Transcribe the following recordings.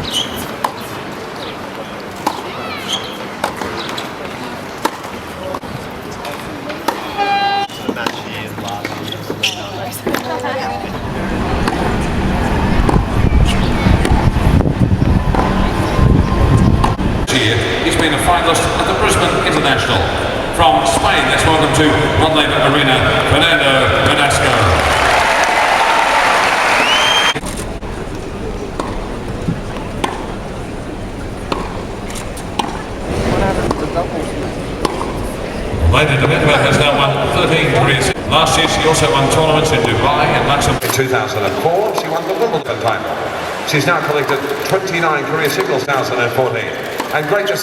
He's been a finalist at the Brisbane International. From Spain, let's welcome to Rod Laver Arena, Fernando Verdasco. Lady Domingo has now won 13 careers. Last year she also won tournaments in Dubai and Luxembourg. In 2004 she won the Wimbledon title. She's now collected 29 career singles 2014. And great to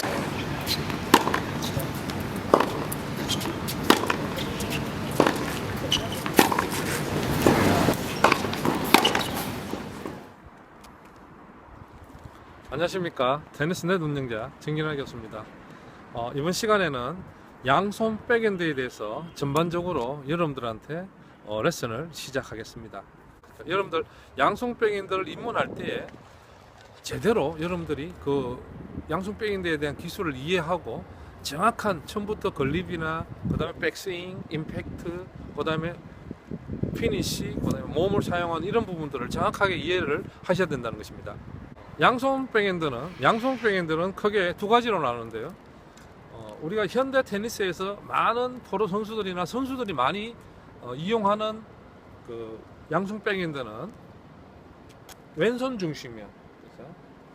안녕하십니까. 테니스넷 운영자 정진환 교수입니다. 이번 시간에는 양손 백핸드에 대해서 전반적으로 여러분들한테 레슨을 시작하겠습니다. 여러분들 양손 백핸드를 입문할 때에 제대로 여러분들이 그 양손 백핸드에 대한 기술을 이해하고 정확한 처음부터 건립이나 그 다음에 백스윙, 임팩트, 그 다음에 피니시, 그 다음에 몸을 사용하는 이런 부분들을 정확하게 이해를 하셔야 된다는 것입니다. 양손 백핸드는 크게 두 가지로 나누는데요. 우리가 현대 테니스에서 많은 프로 선수들이나 선수들이 많이 이용하는 그 양손 백핸드는 왼손 중심이야. 그래서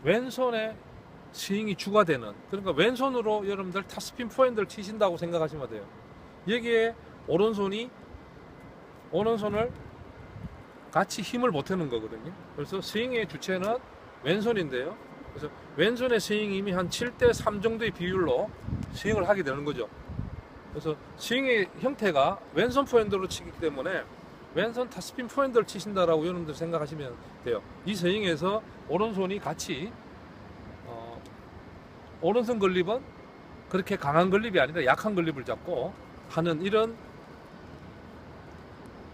왼손에 스윙이 주가 되는, 그러니까 왼손으로 여러분들 탑스핀 포핸드를 치신다고 생각하시면 돼요. 여기에 오른손을 같이 힘을 보태는 거거든요. 그래서 스윙의 주체는 왼손인데요. 그래서 왼손의 스윙 이미 한 7대3 정도의 비율로 스윙을 하게 되는 거죠. 그래서 스윙의 형태가 왼손 포핸드로 치기 때문에 왼손 탑스핀 포핸드를 치신다라고 여러분들 생각하시면 돼요. 이 스윙에서 오른손이 같이 오른손 건립은 그렇게 강한 건립이 아니라 약한 건립을 잡고 하는 이런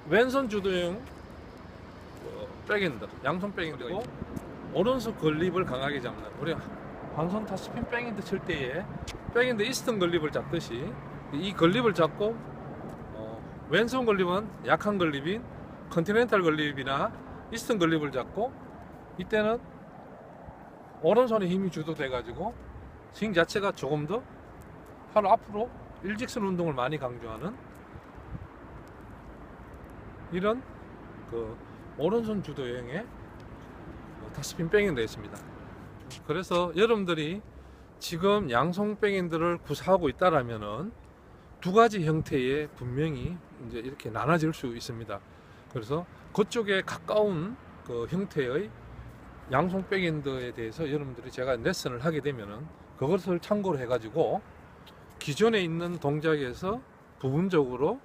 왼손 주도형 백핸드, 양손 백핸드고 오른손 건립을 강하게 잡는, 우리 한손 탑스핀 백핸드 칠 때에 백핸드 이스턴 건립을 잡듯이 이 건립을 잡고 왼손 건립은 약한 건립인 컨티넨탈 건립이나 이스턴 건립을 잡고 이때는 오른손에 힘이 주도돼 가지고 스윙 자체가 조금 더 바로 앞으로 일직선 운동을 많이 강조하는 이런 그 오른손 주도형의 탑스핀 백핸드가 있습니다. 그래서 여러분들이 지금 양손 백핸드를 구사하고 있다라면은 두 가지 형태의 분명히 이제 이렇게 나눠질 수 있습니다. 그래서 그쪽에 가까운 그 형태의 양손 백핸드에 대해서 여러분들이 제가 레슨을 하게 되면은 그것을 참고로 해가지고 기존에 있는 동작에서 부분적으로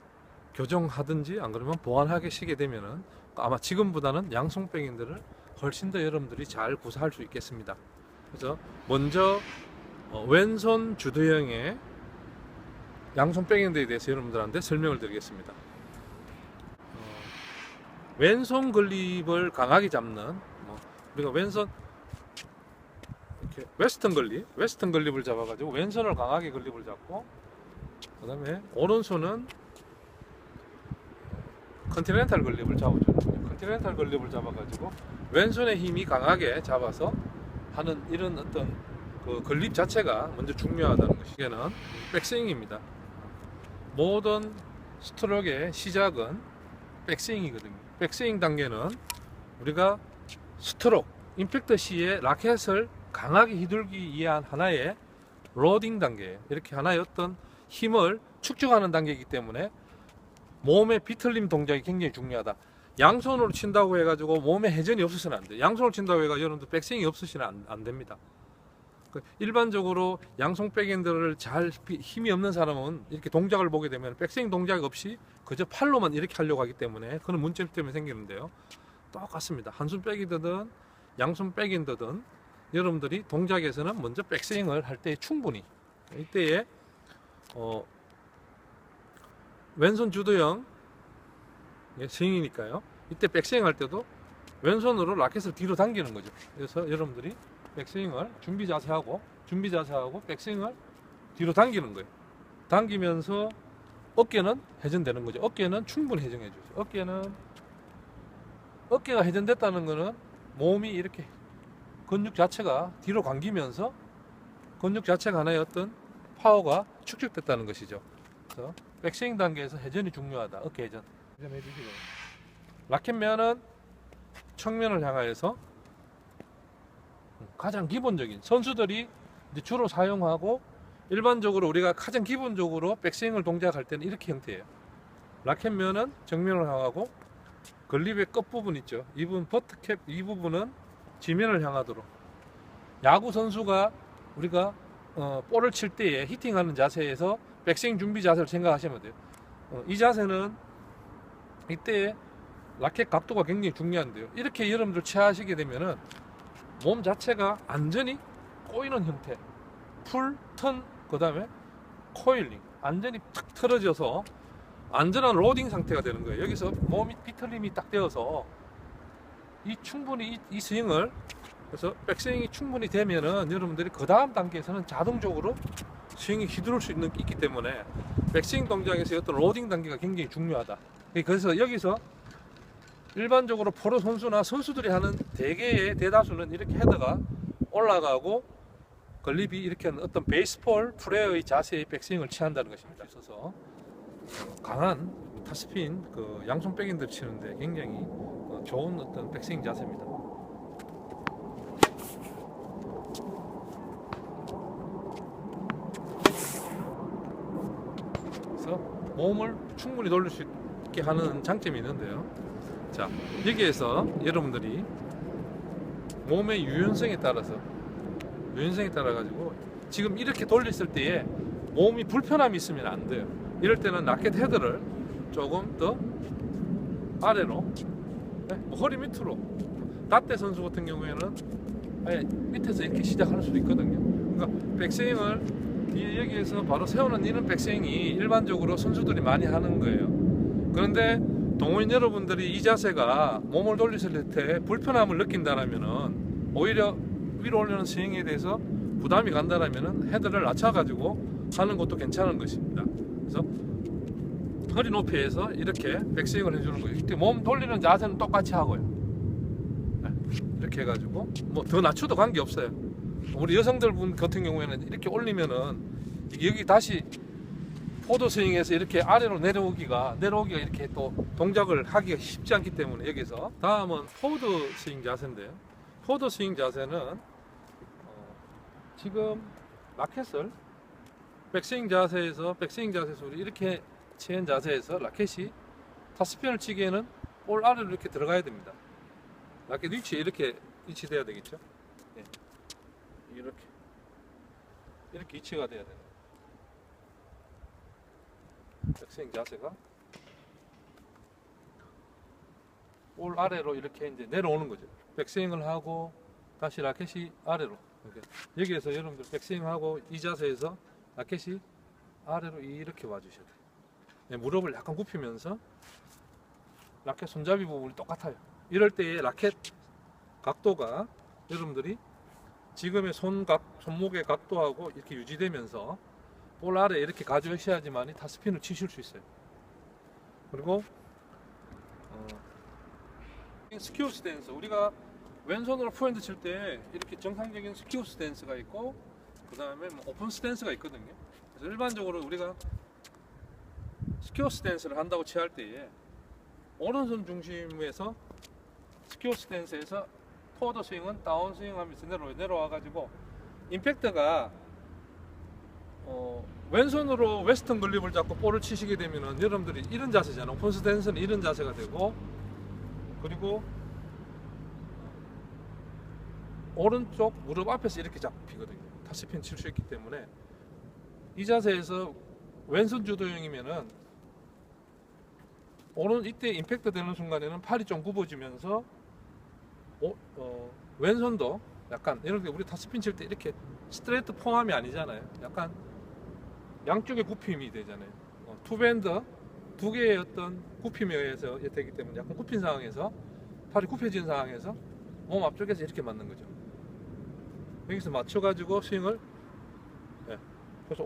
교정하든지 안 그러면 보완하게 시게 되면은 아마 지금보다는 양손 백핸드를 훨씬 더 여러분들이 잘 구사할 수 있겠습니다. 그래서 먼저 왼손 주도형의 양손 백핸드에 대해서 여러분들한테 설명을 드리겠습니다. 왼손 건립을 강하게 잡는, 우리가 왼손 이렇게 웨스턴 건립을 잡아가지고 왼손을 강하게 건립을 잡고, 그 다음에 오른손은 컨티넨탈 건립을 잡아주는 거예요. 컨티넨탈 건립을 잡아가지고 왼손의 힘이 강하게 잡아서 하는 이런 어떤 그 건립 자체가 먼저 중요하다는 것이, 이게는 백스윙입니다. 모든 스트로크의 시작은 백스윙이거든요. 백스윙 단계는 우리가 스트로크, 임팩트 시에 라켓을 강하게 휘둘기 위한 하나의 로딩 단계예요. 이렇게 하나의 어떤 힘을 축적하는 단계이기 때문에 몸의 비틀림 동작이 굉장히 중요하다. 양손으로 친다고 해가지고 몸에 회전이 없으시면 안 돼요. 양손으로 친다고 해가지고 여러분들 백스윙이 없으시면 안 됩니다. 일반적으로 양손 백핸드를 잘 힘이 없는 사람은 이렇게 동작을 보게 되면 백스윙 동작 없이 그저 팔로만 이렇게 하려고 하기 때문에 그런 문제점 때문에 생기는데요. 똑같습니다. 한손 백핸드든 양손 백핸드든 여러분들이 동작에서는 먼저 백스윙을 할 때 충분히 이때에 왼손 주도형 스윙이니까요. 이때 백스윙 할 때도 왼손으로 라켓을 뒤로 당기는 거죠. 그래서 여러분들이 백스윙을 준비 자세하고 백스윙을 뒤로 당기는 거예요. 당기면서 어깨는 회전되는 거죠. 어깨는 충분히 회전해 주세요. 어깨가 회전됐다는 거는 몸이 이렇게 근육 자체가 뒤로 감기면서 근육 자체가 하나의 어떤 파워가 축적됐다는 것이죠. 그래서 백스윙 단계에서 회전이 중요하다. 어깨 회전. 회전해 주시고. 라켓면은 측면을 향하여서 가장 기본적인 선수들이 이제 주로 사용하고 일반적으로 우리가 가장 기본적으로 백스윙을 동작할 때는 이렇게 형태예요. 라켓면은 정면을 향하고 글립의 끝부분 있죠. 이 부분 버트캡 이 부분은 지면을 향하도록. 야구 선수가 우리가 볼을 칠 때에 히팅하는 자세에서 백스윙 준비 자세를 생각하시면 돼요. 이 자세는 이때 라켓 각도가 굉장히 중요한데요. 이렇게 여러분들 취하시게 되면은 몸 자체가 안전히 꼬이는 형태, 풀, 턴, 그 다음에 코일링, 완전히 탁 틀어져서 안전한 로딩 상태가 되는 거예요. 여기서 몸이 비틀림이 딱 되어서 충분히 이 스윙을, 그래서 백스윙이 충분히 되면은 여러분들이 그 다음 단계에서는 자동적으로 스윙이 휘두를 수 있기 때문에 백스윙 동작에서 어떤 로딩 단계가 굉장히 중요하다. 그래서 여기서 일반적으로 프로 선수나 선수들이 하는 대개의 대다수는 이렇게 헤더가 올라가고 글립이 이렇게 하는 어떤 베이스볼 플레이어의 자세의 백스윙을 취한다는 것입니다. 있어서 강한 타스핀 그 양손 백핸드를 치는데 굉장히 좋은 어떤 백스윙 자세입니다. 그래서 몸을 충분히 돌릴 수 있게 하는 장점이 있는데요. 자, 여기에서 여러분들이 몸의 유연성에 따라 가지고 지금 이렇게 돌렸을 때에 몸이 불편함이 있으면 안 돼요. 이럴 때는 라켓 헤드를 조금 더 아래로, 허리 밑으로. 다떼 선수 같은 경우에는 아예 밑에서 이렇게 시작할 수도 있거든요. 그러니까 백스윙을 뒤에 여기에서 바로 세우는 이런 백스윙이 일반적으로 선수들이 많이 하는 거예요. 그런데 동호인 여러분들이 이 자세가 몸을 돌렸을 때 불편함을 느낀다면은 오히려 위로 올리는 스윙에 대해서 부담이 간다라면은 헤드를 낮춰가지고 하는 것도 괜찮은 것입니다. 그래서 허리 높이에서 이렇게 백스윙을 해주는 거예요. 이때 몸 돌리는 자세는 똑같이 하고요. 이렇게 해가지고 뭐 더 낮춰도 관계 없어요. 우리 여성들 분 같은 경우에는 이렇게 올리면은 여기 다시 포드 스윙에서 이렇게 아래로 내려오기가 이렇게 또 동작을 하기가 쉽지 않기 때문에 여기서 다음은 포드 스윙 자세인데요. 포드 스윙 자세는 지금 라켓을 백스윙 자세에서 우리 이렇게 취한 자세에서 라켓이 타스핀을 치기에는 볼 아래로 이렇게 들어가야 됩니다. 라켓 위치에 이렇게 위치돼야 되겠죠. 네. 이렇게 위치가 돼야 돼요. 백스윙 자세가 볼 아래로 이렇게 이제 내려오는 거죠. 백스윙을 하고 다시 라켓이 아래로. 여기에서 여러분들 백스윙하고 이 자세에서 라켓이 아래로 이렇게 와주셔야 돼요. 네, 무릎을 약간 굽히면서 라켓 손잡이 부분이 똑같아요. 이럴 때의 라켓 각도가 여러분들이 지금의 손목의 각도하고 이렇게 유지되면서 볼 아래 이렇게 가져오셔야지만 타스핀을 치실 수 있어요. 그리고 스퀘어 스탠스, 우리가 왼손으로 포핸드 칠 때 이렇게 정상적인 스퀘어 스탠스가 있고 그 다음에 오픈 스탠스가 있거든요. 그래서 일반적으로 우리가 스퀘어 스탠스를 한다고 취할 때에 오른손 중심에서 스퀘어 스탠스에서 포워드 스윙은 다운 스윙 하면서 내려와 가지고 임팩트가 왼손으로 웨스턴 글립을 잡고 볼을 치시게 되면은 여러분들이 이런 자세잖아요. 오픈 스탠스는 이런 자세가 되고, 그리고 오른쪽 무릎 앞에서 이렇게 잡히거든요. 타스핀 칠 수 있기 때문에 이 자세에서 왼손 주도형이면은 이때 임팩트 되는 순간에는 팔이 좀 굽어지면서 왼손도 약간 이렇게 우리 타스핀 칠 때 이렇게 스트레이트 폼함이 아니잖아요. 약간 양쪽에 굽힘이 되잖아요. 투밴드 두 개의 어떤 굽힘에 의해서 되기 때문에 약간 굽힌 상황에서 팔이 굽혀진 상황에서 몸 앞쪽에서 이렇게 맞는 거죠. 여기서 맞춰가지고 스윙을, 예. 그래서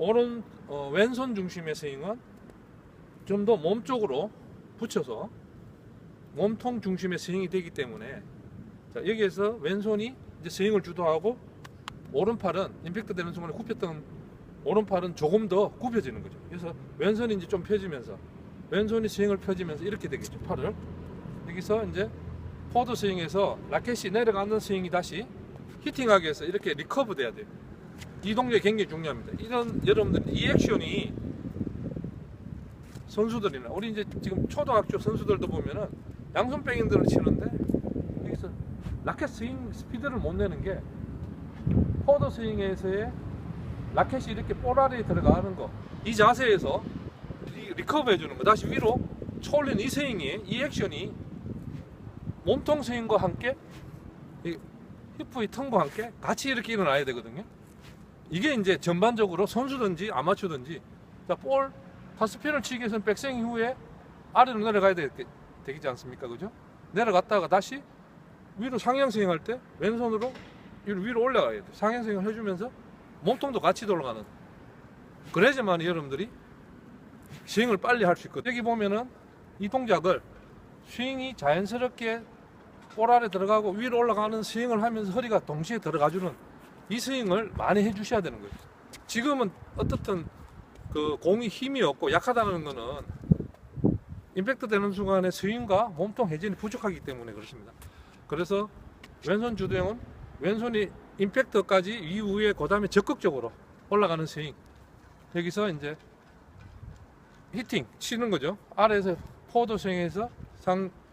왼손 중심의 스윙은 좀 더 몸 쪽으로 붙여서 몸통 중심의 스윙이 되기 때문에, 자, 여기에서 왼손이 이제 스윙을 주도하고 오른팔은 임팩트 되는 순간에 굽혔던 오른팔은 조금 더 굽혀지는 거죠. 그래서 왼손이 이제 좀 펴지면서 왼손이 스윙을 펴지면서 이렇게 되겠죠. 팔을 여기서 이제 포드 스윙에서 라켓이 내려가는 스윙이 다시 히팅하기 위해서 이렇게 리커브 돼야 돼요. 이 동작이 굉장히 중요합니다. 이런 여러분들 이 액션이 선수들이나 우리 이제 지금 초등학교 선수들도 보면은 양손 백핸드를 치는데 여기서 라켓 스윙 스피드를 못 내는 게 포드 스윙에서의 라켓이 이렇게 볼 아래에 들어가는 거, 이 자세에서 리커브 해주는 거, 다시 위로 초올리는 이 스윙이, 이 액션이 몸통 스윙과 함께 이 히프의 턴과 함께 같이 이렇게 일어나야 되거든요. 이게 이제 전반적으로 선수든지 아마추어든지, 자, 볼 타스핀을 치기 위해서는 백스윙 이후에 아래로 내려가야 되지 않습니까? 그죠? 내려갔다가 다시 위로 상향 스윙할 때 왼손으로 위로 올라가야 돼. 상향 스윙을 해주면서 몸통도 같이 돌아가는, 그래야지만 여러분들이 스윙을 빨리 할 수 있거든요. 여기 보면은 이 동작을 스윙이 자연스럽게 볼 아래 들어가고 위로 올라가는 스윙을 하면서 허리가 동시에 들어가주는 이 스윙을 많이 해주셔야 되는 거예요. 지금은 어떻든 그 공이 힘이 없고 약하다는 거는 임팩트 되는 순간에 스윙과 몸통 회전이 부족하기 때문에 그렇습니다. 그래서 왼손 주도형은 왼손이 임팩트까지 이후에 그 다음에 적극적으로 올라가는 스윙, 여기서 이제 히팅 치는 거죠. 아래에서 포드 스윙에서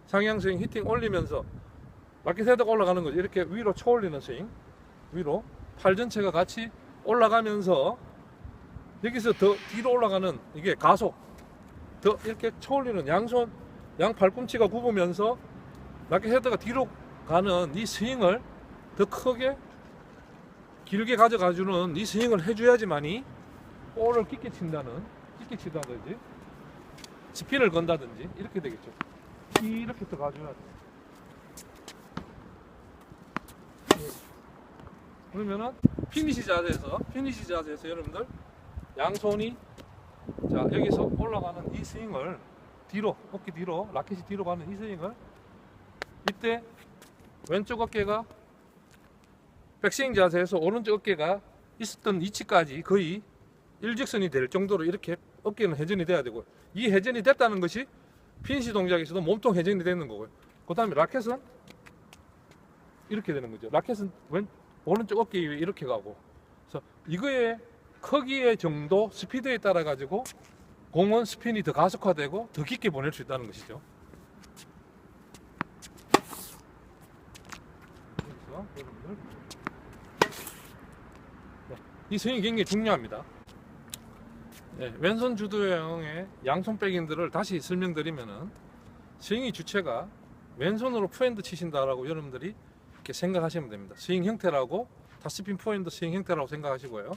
상향 스윙 히팅 올리면서 라켓 헤드가 올라가는 거죠. 이렇게 위로 쳐올리는 스윙, 위로 팔 전체가 같이 올라가면서 여기서 더 뒤로 올라가는, 이게 가속, 더 이렇게 쳐올리는, 양손 양 팔꿈치가 굽으면서 라켓 헤드가 뒤로 가는 이 스윙을 더 크게 길게 가져가주는 이 스윙을 해줘야지만이 볼을 깊게 치다든지 스핀을 건다든지 이렇게 되겠죠. 이렇게 더 가줘야 돼. 그러면은 피니시 자세에서 여러분들 양손이, 자, 여기서 올라가는 이 스윙을 뒤로, 어깨 뒤로, 라켓이 뒤로 가는 이 스윙을, 이때 왼쪽 어깨가 백스윙 자세에서 오른쪽 어깨가 있었던 위치까지 거의 일직선이 될 정도로 이렇게 어깨는 회전이 돼야 되고, 이 회전이 됐다는 것이 피니시 동작에서도 몸통 회전이 되는 거고요. 그 다음에 라켓은 이렇게 되는 거죠. 라켓은 오른쪽 어깨 위에 이렇게 가고, 그래서 이거의 크기의 정도, 스피드에 따라 가지고 공은 스핀이 더 가속화되고 더 깊게 보낼 수 있다는 것이죠. 그래서 여러분들, 이 스윙이 굉장히 중요합니다. 네, 왼손 주도형의 양손 백핸드를 다시 설명드리면은, 스윙의 주체가 왼손으로 포핸드 치신다라고 여러분들이 이렇게 생각하시면 됩니다. 스윙 형태라고, 타스핀 포핸드 스윙 형태라고 생각하시고요.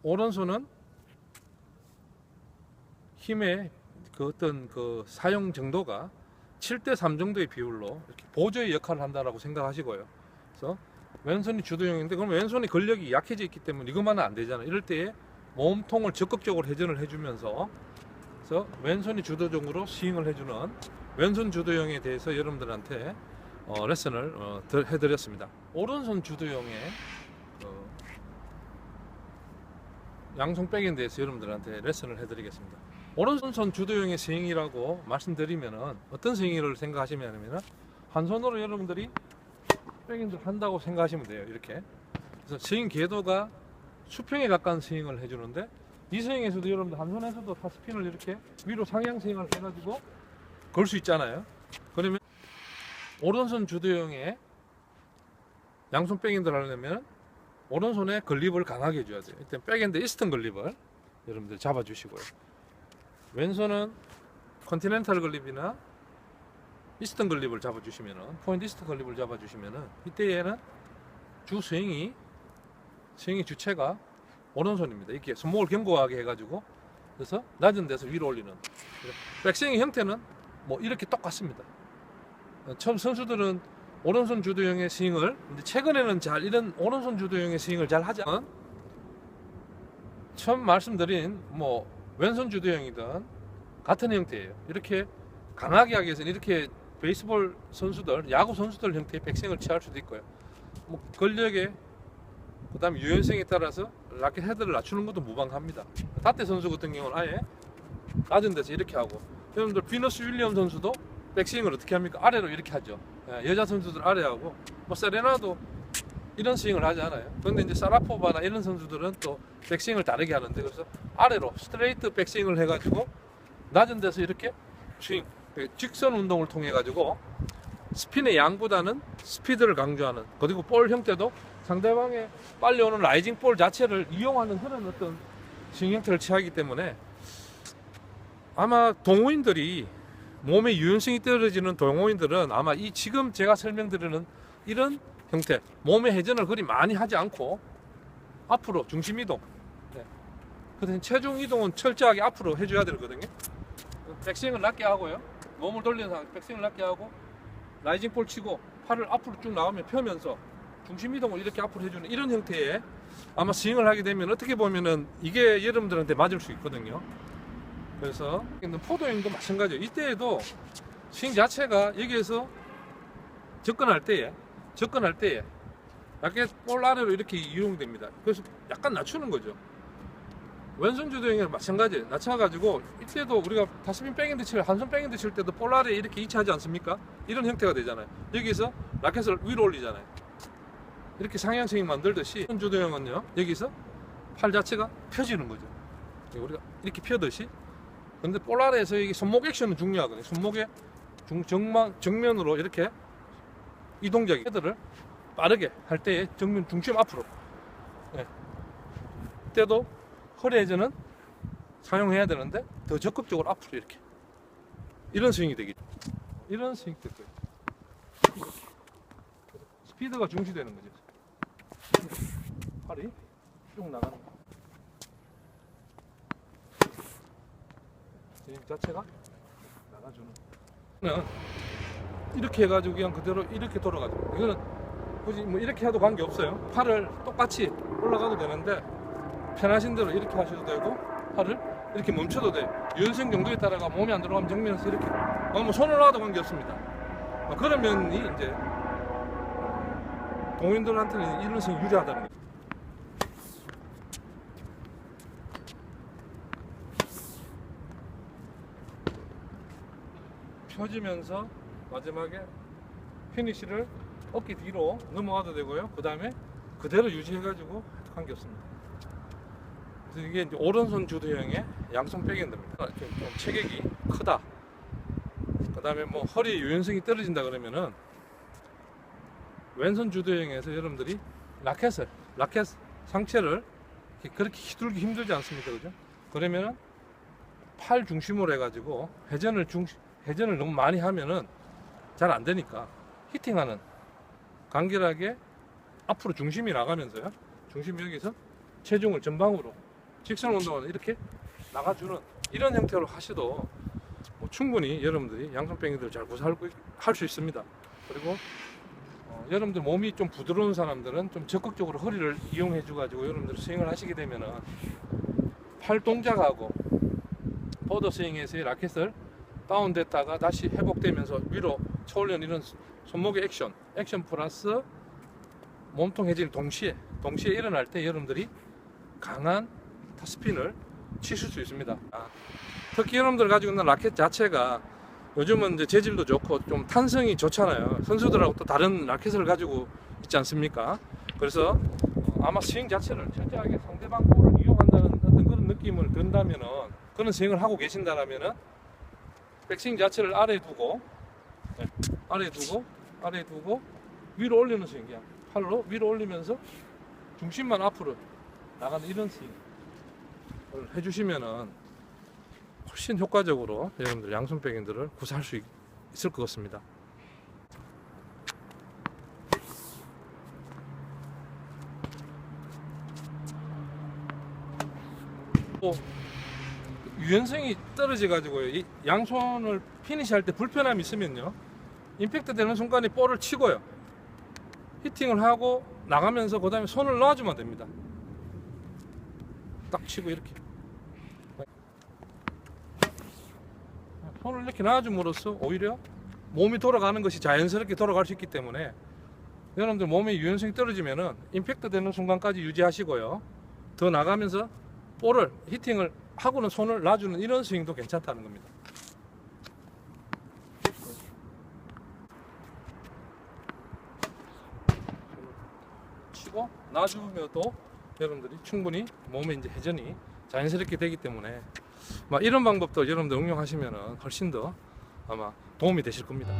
오른손은 힘의 그 어떤 그 사용 정도가 7대3 정도의 비율로 이렇게 보조의 역할을 한다라고 생각하시고요. 그래서 왼손이 주도형인데, 그럼 왼손이 근력이 약해져 있기 때문에 이것만은 안 되잖아요. 이럴 때에 몸통을 적극적으로 회전을 해주면서, 그래서 왼손이 주도적으로 스윙을 해주는 왼손 주도형에 대해서 여러분들한테 레슨을 해드렸습니다. 오른손 주도형의 양손 백핸드에서 여러분들한테 레슨을 해드리겠습니다. 오른손 주도형의 스윙이라고 말씀드리면은 어떤 스윙을 생각하시면, 한 손으로 여러분들이 백핸드를 한다고 생각하시면 돼요. 이렇게. 그래서 스윙 궤도가 수평에 가까운 스윙을 해주는데, 이 스윙에서도 여러분들 한 손에서도 타스핀을 이렇게 위로 상향 스윙을 해가지고 걸 수 있잖아요. 그러면 오른손 주도형의 양손 백핸드를 하려면 오른손에 글립을 강하게 해줘야 돼요. 일단 백핸드 이스턴 글립을 여러분들 잡아주시고요. 왼손은 컨티넨탈 글립이나 이스턴 글립을 잡아주시면은, 포인트 이스턴 글립을 잡아주시면은, 이때에는 주 스윙의 주체가 오른손입니다. 이렇게 손목을 견고하게 해가지고, 그래서 낮은 데서 위로 올리는. 백스윙의 형태는 뭐 이렇게 똑같습니다. 처음 선수들은 오른손 주도형의 스윙을 근데 최근에는 잘 이런 오른손 주도형의 스윙을 잘 하지 않은 처음 말씀드린 뭐 왼손 주도형이든 같은 형태예요. 이렇게 강하게 하기 위해서는 이렇게 베이스볼 선수들, 야구 선수들 형태의 백스윙을 취할 수도 있고요. 뭐 근력에 그다음에 유연성에 따라서 라켓 헤드를 낮추는 것도 무방합니다. 타테 선수 같은 경우는 아예 낮은 데서 이렇게 하고, 여러분들 비너스 윌리엄 선수도 백스윙을 어떻게 합니까? 아래로 이렇게 하죠. 여자 선수들 아래하고, 뭐 세레나도 이런 스윙을 하지 않아요. 그런데 이제 사라포바나 이런 선수들은 또 백스윙을 다르게 하는데, 그래서 아래로 스트레이트 백스윙을 해가지고 낮은 데서 이렇게 스윙, 직선 운동을 통해 가지고 스핀의 양보다는 스피드를 강조하는, 그리고 볼 형태도 상대방의 빨리 오는 라이징 볼 자체를 이용하는 그런 어떤 스윙 형태를 취하기 때문에 아마 동호인들이 몸의 유연성이 떨어지는 동호인들은 아마 이 지금 제가 설명드리는 이런 형태, 몸의 회전을 그리 많이 하지 않고 앞으로 중심 이동, 그 대신 체중 이동은 철저하게 앞으로 해줘야 되거든요. 백스윙을 낮게 하고요, 몸을 돌리는 상황 백스윙을 낮게 하고 라이징 볼 치고 팔을 앞으로 쭉 나오면 펴면서 중심 이동을 이렇게 앞으로 해주는 이런 형태의 아마 스윙을 하게 되면 어떻게 보면은 이게 여러분들한테 맞을 수 있거든요. 그래서 포도형도 마찬가지예요. 이때에도 스윙 자체가 여기에서 접근할 때에 라켓 볼 아래로 이렇게 이용됩니다. 그래서 약간 낮추는 거죠. 왼손 주도형이랑 마찬가지예요. 낮춰가지고 이때도 우리가 다스핀 백핸드 칠, 한손 백핸드 칠 때도 볼 아래 이렇게 이치하지 않습니까? 이런 형태가 되잖아요. 여기서 라켓을 위로 올리잖아요. 이렇게 상향 스윙 만들듯이 왼손 주도형은요, 여기서 팔 자체가 펴지는 거죠. 우리가 이렇게 펴듯이. 근데 볼 아래에서 이게 손목 액션은 중요하거든요. 손목의 정면으로 이렇게 이 동작이 헤드를 빠르게 할 때에 정면 중심 앞으로. 이때도 허리 회전은 사용해야 되는데 더 적극적으로 앞으로 이렇게. 이런 스윙이 되겠죠. 이런 스윙 될 거예요. 스피드가 중시되는 거죠. 팔이 쭉 나가는 거. 스윙 자체가 나가주는. 이렇게 해가지고 그냥 그대로 이렇게 돌아가죠. 이거는 굳이 뭐 이렇게 해도 관계 없어요. 팔을 똑같이 올라가도 되는데 편하신 대로 이렇게 하셔도 되고, 팔을 이렇게 멈춰도 돼요. 유연성 정도에 따라가 몸이 안 들어가면 정면에서 이렇게, 뭐 손을 놔도 관계 없습니다. 그런 면이 이제 동호인들한테는 이런 스윙이 유리하다는 거예요. 펴지면서 마지막에 피니시를 어깨 뒤로 넘어가도 되고요. 그 다음에 그대로 유지해가지고 관계 없습니다. 그래서 이게 이제 오른손 주도형의 양손 백핸드입니다. 좀 체격이 크다, 그 다음에 뭐 허리 유연성이 떨어진다 그러면은 왼손 주도형에서 여러분들이 라켓 상체를 그렇게 휘둘기 힘들지 않습니까? 그죠? 그러면은 팔 중심으로 해가지고 회전을 너무 많이 하면은 잘 안 되니까 히팅하는, 간결하게 앞으로 중심이 나가면서요, 중심이 여기서 체중을 전방으로 직선 운동을 이렇게 나가주는 이런 형태로 하셔도 뭐 충분히 여러분들이 양손 백핸드를 잘 구사할 수 있습니다. 그리고 여러분들 몸이 좀 부드러운 사람들은 좀 적극적으로 허리를 이용해 주가지고 여러분들 스윙을 하시게 되면은 팔 동작하고 포더 스윙에서의 라켓을 다운됐다가 다시 회복되면서 위로 쳐올리는 이런 손목의 액션 플러스 몸통 해질 동시에 일어날 때 여러분들이 강한 타스핀을 치실 수 있습니다. 특히 여러분들 가지고 있는 라켓 자체가 요즘은 이제 재질도 좋고 좀 탄성이 좋잖아요. 선수들하고 또 다른 라켓을 가지고 있지 않습니까? 그래서 아마 스윙 자체를 철저하게 상대방 볼을 이용한다는 어떤 그런 느낌을 든다면은, 그런 스윙을 하고 계신다라면은 백스윙 자체를 아래에 두고 위로 올리는 스윙, 그냥 팔로 위로 올리면서 중심만 앞으로 나가는 이런 스윙을 해주시면은 훨씬 효과적으로 여러분들 양손 백핸드를 구사할 수 있을 것 같습니다. 또 유연성이 떨어져 가지고요, 이 양손을 피니시 할 때 불편함이 있으면요, 임팩트 되는 순간에 볼을 치고요. 히팅을 하고 나가면서 그 다음에 손을 놔주면 됩니다. 딱 치고 이렇게. 손을 이렇게 놔줌으로써 오히려 몸이 돌아가는 것이 자연스럽게 돌아갈 수 있기 때문에 여러분들 몸의 유연성이 떨어지면은 임팩트 되는 순간까지 유지하시고요. 더 나가면서 볼을 히팅을 하고는 손을 놔주는 이런 스윙도 괜찮다는 겁니다. 치고 놔주면도 여러분들이 충분히 몸의 이제 회전이 자연스럽게 되기 때문에 이런 방법도 여러분들 응용하시면 훨씬 더 아마 도움이 되실 겁니다.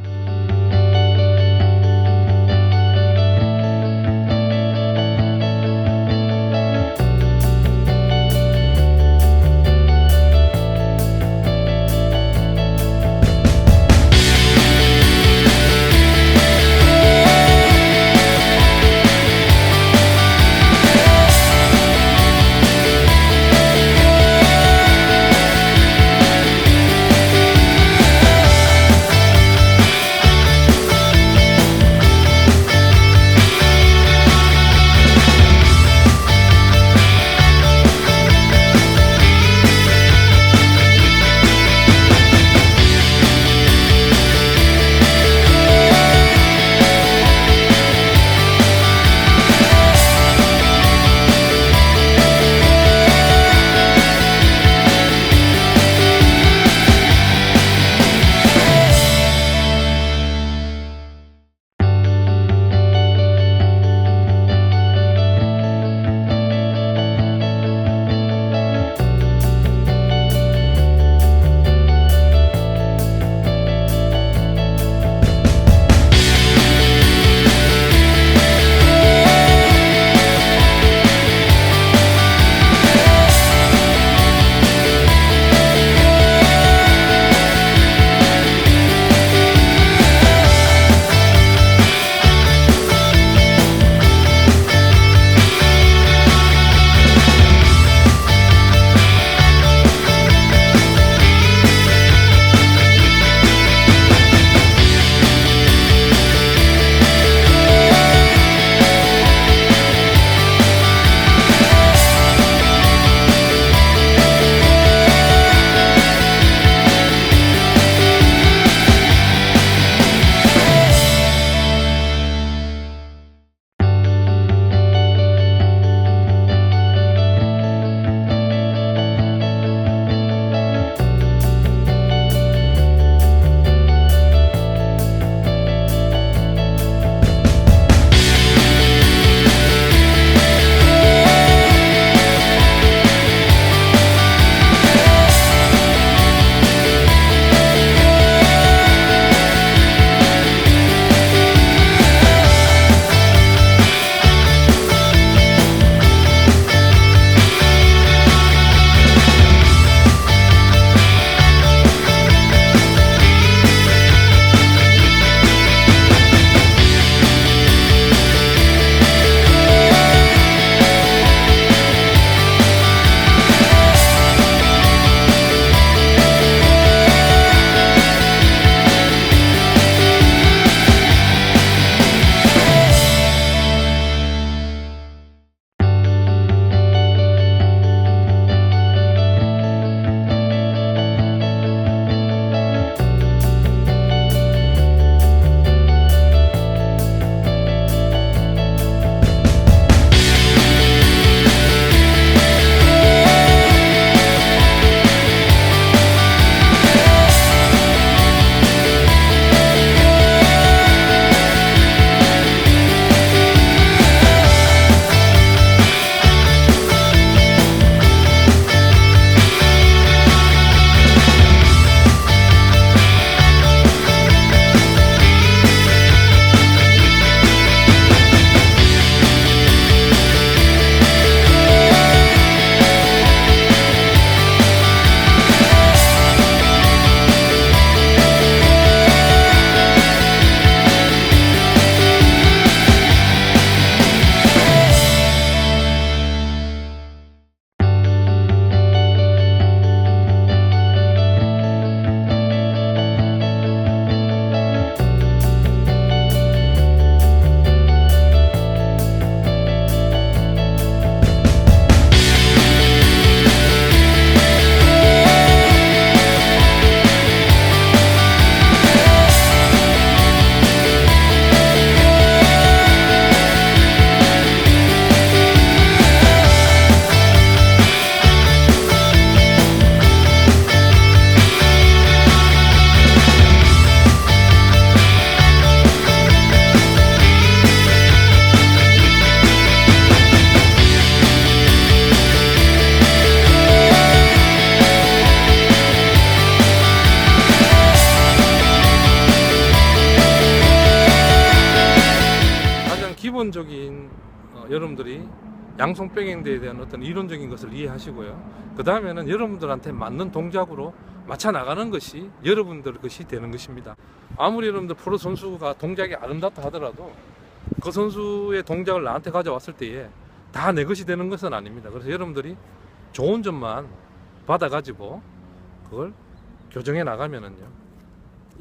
기본적인 여러분들이 양손 백핸드에 대한 어떤 이론적인 것을 이해하시고요. 그 다음에는 여러분들한테 맞는 동작으로 맞춰 나가는 것이 여러분들 것이 되는 것입니다. 아무리 여러분들 프로 선수가 동작이 아름답다 하더라도 그 선수의 동작을 나한테 가져왔을 때에 다 내 것이 되는 것은 아닙니다. 그래서 여러분들이 좋은 점만 받아가지고 그걸 교정해 나가면은요,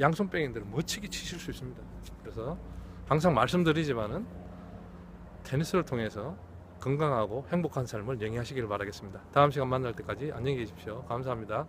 양손 백핸드를 멋지게 치실 수 있습니다. 그래서 항상 말씀드리지만은 테니스를 통해서 건강하고 행복한 삶을 영위하시길 바라겠습니다. 다음 시간 만날 때까지 안녕히 계십시오. 감사합니다.